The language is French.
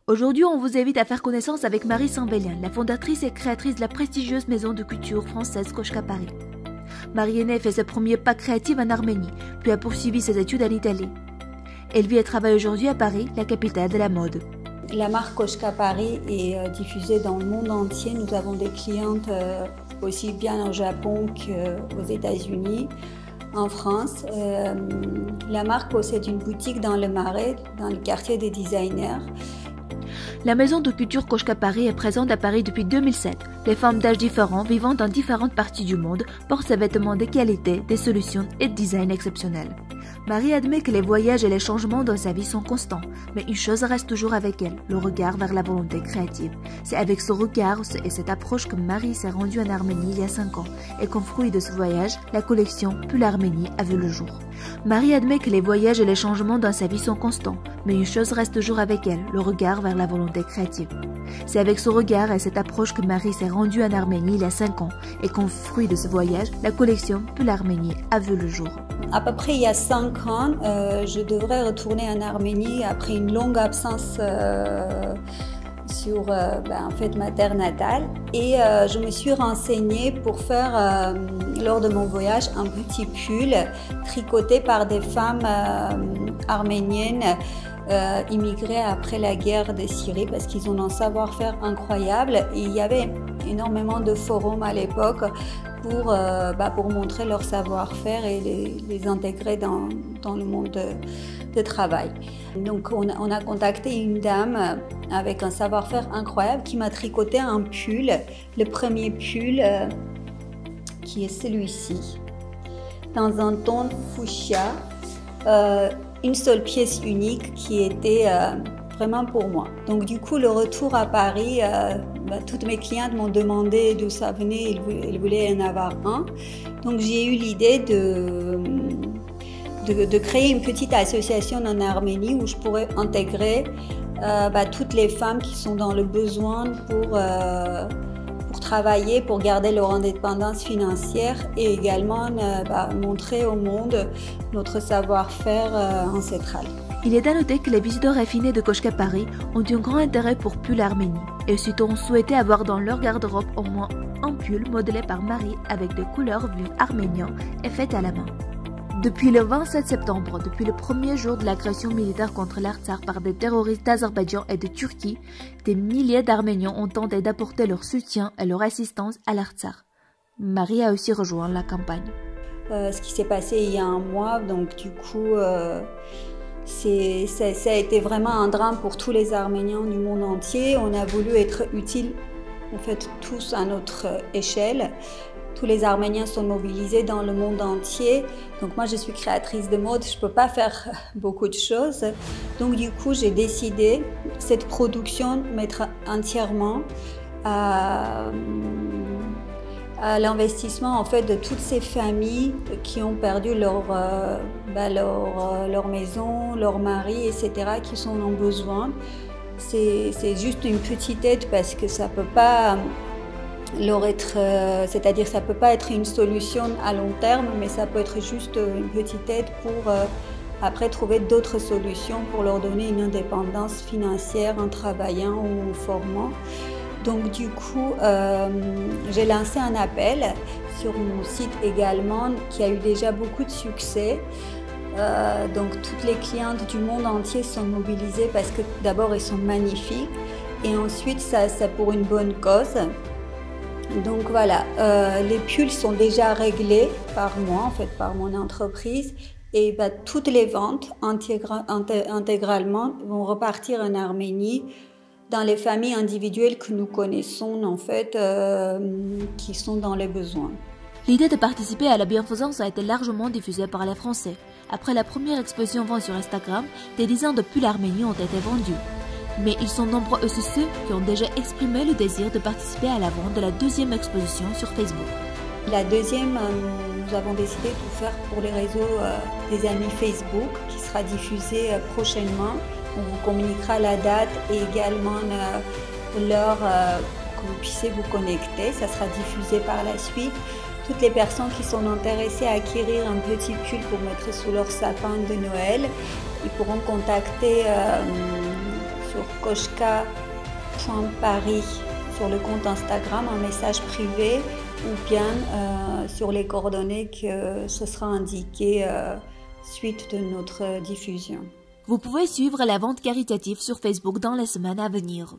Aujourd'hui, on vous invite à faire connaissance avec Marie Sambélien, la fondatrice et créatrice de la prestigieuse maison de couture française Koshka Paris. Marie est née et fait ses premiers pas créatifs en Arménie, puis a poursuivi ses études en Italie. Elle vit et travaille aujourd'hui à Paris, la capitale de la mode. La marque Koshka Paris est diffusée dans le monde entier. Nous avons des clientes aussi bien au Japon qu'aux États-Unis, en France. La marque possède une boutique dans le Marais, dans le quartier des designers. La maison de couture Koshka Paris est présente à Paris depuis 2007. Les femmes d'âges différents vivant dans différentes parties du monde portent ces vêtements de qualité, des solutions et de design exceptionnels. Marie admet que les voyages et les changements dans sa vie sont constants, mais une chose reste toujours avec elle, le regard vers la volonté créative. C'est avec ce regard et cette approche que Marie s'est rendue en Arménie il y a 5 ans et qu'en fruit de ce voyage, la collection Pull Arménie a vu le jour. Marie admet que les voyages et les changements dans sa vie sont constants, mais une chose reste toujours avec elle, le regard vers la volonté créative. C'est avec ce regard et cette approche que Marie s'est rendue en Arménie il y a 5 ans et qu'en fruit de ce voyage, la collection Pull Arménie a vu le jour. À peu près il y a 5 ans, je devrais retourner en Arménie après une longue absence sur en fait, ma terre natale. Et je me suis renseignée pour faire, lors de mon voyage, un petit pull tricoté par des femmes arméniennes immigrées après la guerre de Syrie parce qu'ils ont un savoir-faire incroyable. Et il y avait énormément de forums à l'époque pour montrer leur savoir-faire et les intégrer dans le monde de travail. Donc on a contacté une dame avec un savoir-faire incroyable qui m'a tricoté un pull, le premier pull qui est celui-ci, dans un ton fuchsia, une seule pièce unique qui était vraiment pour moi. Donc du coup, le retour à Paris, toutes mes clientes m'ont demandé d'où ça venait, elles voulaient en avoir un. Donc j'ai eu l'idée de créer une petite association en Arménie où je pourrais intégrer toutes les femmes qui sont dans le besoin pour travailler, pour garder leur indépendance financière et également montrer au monde notre savoir-faire ancestral. Il est à noter que les visiteurs affinés de Koshka Paris ont un grand intérêt pour Pull Arménie et ceux ont souhaité avoir dans leur garde-robe au moins un pull modelé par Marie avec des couleurs vues arméniens et faites à la main. Depuis le 27 septembre, depuis le premier jour de l'agression militaire contre l'Artsakh par des terroristes d'Azerbaïdjan et de Turquie, des milliers d'Arméniens ont tenté d'apporter leur soutien et leur assistance à l'Artsakh. Marie a aussi rejoint la campagne. Ce qui s'est passé il y a un mois, donc du coup, ça a été vraiment un drame pour tous les Arméniens du monde entier. On a voulu être utiles, en fait, tous à notre échelle. Tous les Arméniens sont mobilisés dans le monde entier. Donc moi, je suis créatrice de mode, je ne peux pas faire beaucoup de choses. Donc du coup, j'ai décidé cette production mettre entièrement à l'investissement en fait de toutes ces familles qui ont perdu leur maison, leur mari, etc., qui sont en besoin. C'est juste une petite aide parce que ça peut pas c'est-à-dire ça peut pas être une solution à long terme, mais ça peut être juste une petite aide pour après trouver d'autres solutions pour leur donner une indépendance financière en travaillant ou en formant. Donc du coup, j'ai lancé un appel sur mon site également qui a eu déjà beaucoup de succès. Donc toutes les clientes du monde entier sont mobilisées parce que d'abord elles sont magnifiques et ensuite c'est pour une bonne cause. Donc voilà, les pulls sont déjà réglés par moi, en fait par mon entreprise et toutes les ventes intégralement vont repartir en Arménie dans les familles individuelles que nous connaissons en fait, qui sont dans les besoins. L'idée de participer à la bienfaisance a été largement diffusée par les Français. Après la première exposition vente sur Instagram, des dizaines de pulls arméniens ont été vendus. Mais ils sont nombreux aussi ceux qui ont déjà exprimé le désir de participer à la vente de la deuxième exposition sur Facebook. La deuxième, nous avons décidé de faire pour les réseaux des amis Facebook qui sera diffusée prochainement. On vous communiquera la date et également l'heure que vous puissiez vous connecter. Ça sera diffusé par la suite. Toutes les personnes qui sont intéressées à acquérir un petit pull pour mettre sous leur sapin de Noël, ils pourront contacter sur koshka.paris sur le compte Instagram, un message privé ou bien sur les coordonnées que ce sera indiqué suite de notre diffusion. Vous pouvez suivre la vente caritative sur Facebook dans les semaines à venir.